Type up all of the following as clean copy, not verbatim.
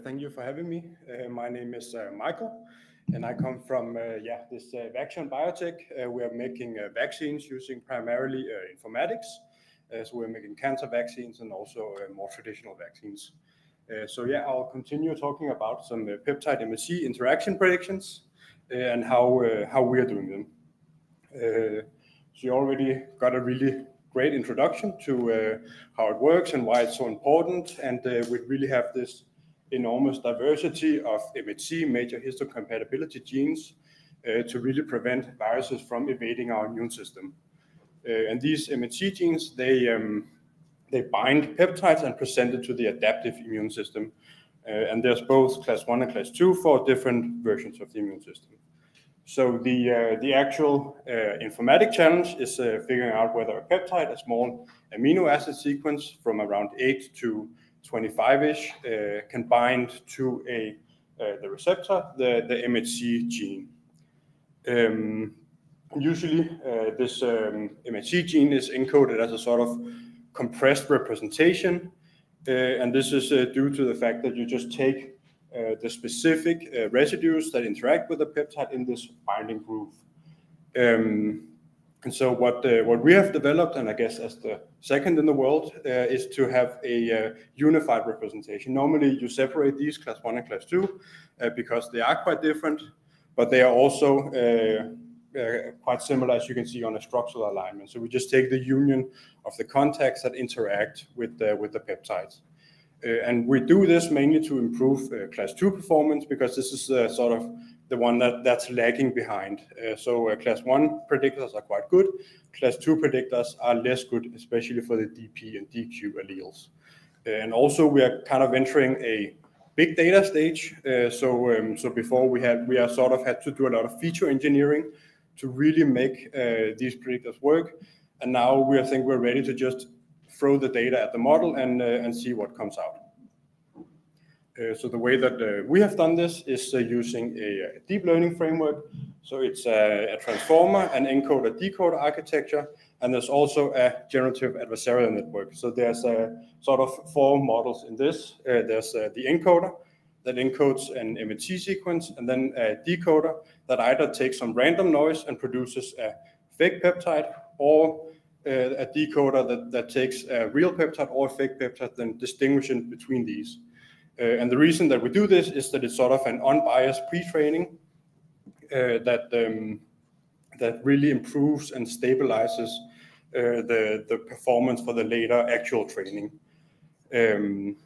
Thank you for having me. My name is Michael, and I come from this Vaxion Biotech. We are making vaccines using primarily informatics. So we're making cancer vaccines and also more traditional vaccines. I'll continue talking about some peptide MHC interaction predictions and how we are doing them. So you already got a really great introduction to how it works and why it's so important, and we really have this enormous diversity of MHC, major histocompatibility genes, to really prevent viruses from evading our immune system. And these MHC genes, they bind peptides and present it to the adaptive immune system. And there's both class 1 and class 2 for different versions of the immune system. So the actual informatic challenge is figuring out whether a peptide, a small amino acid sequence from around 8 to 25-ish, can bind to the receptor, the MHC gene. Usually, this MHC gene is encoded as a sort of compressed representation, and this is due to the fact that you just take the specific residues that interact with the peptide in this binding groove. And so what we have developed, and I guess as the second in the world, is to have a unified representation. Normally you separate these class 1 and class 2 because they are quite different, but they are also quite similar, as you can see, on a structural alignment. So we just take the union of the contacts that interact with the peptides. And we do this mainly to improve class 2 performance, because this is sort of the one that's lagging behind. So class 1 predictors are quite good. Class 2 predictors are less good, especially for the DP and DQ alleles. And also we are kind of entering a big data stage. So before we are sort of had to do a lot of feature engineering to really make these predictors work. And now we think we're ready to just throw the data at the model and see what comes out. So the way that we have done this is using a deep learning framework. So it's a transformer, an encoder-decoder architecture, and there's also a generative adversarial network. So there's sort of 4 models in this. There's the encoder that encodes an MHC sequence, and then a decoder that either takes some random noise and produces a fake peptide, or a decoder that takes a real peptide or a fake peptide, then distinguishing between these. And the reason that we do this is that it's sort of an unbiased pre-training that really improves and stabilizes the performance for the later actual training. And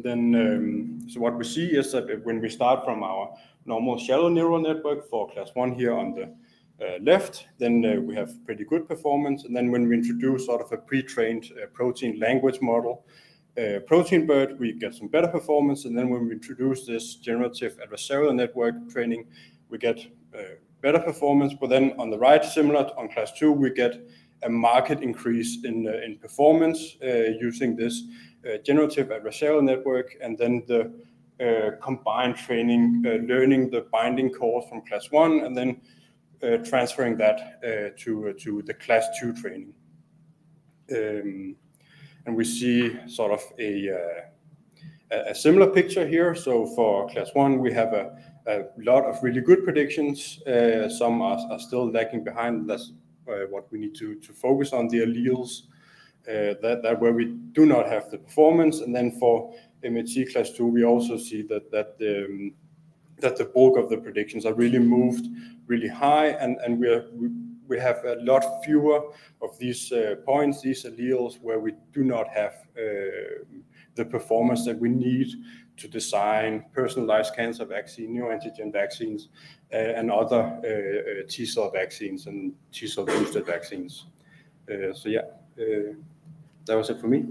then so what we see is that when we start from our normal shallow neural network for class 1 here on the left, then we have pretty good performance. And then when we introduce sort of a pre-trained protein language model, ProteinBERT, we get some better performance. And then when we introduce this generative adversarial network training, we get better performance. But then on the right, similar on class 2, we get a marked increase in performance using this generative adversarial network, and then the combined training, learning the binding cores from class 1, and then transferring that to the class 2 training. And we see sort of a similar picture here. So for class 1, we have a lot of really good predictions. Some are still lagging behind. That's what we need to focus on, the alleles that where we do not have the performance. And then for MHC class 2, we also see that the bulk of the predictions are really moved really high, and we have a lot fewer of these points, these alleles, where we do not have the performance that we need to design personalized cancer vaccine, neoantigen vaccines, and other T-cell vaccines and T-cell boosted vaccines. That was it for me.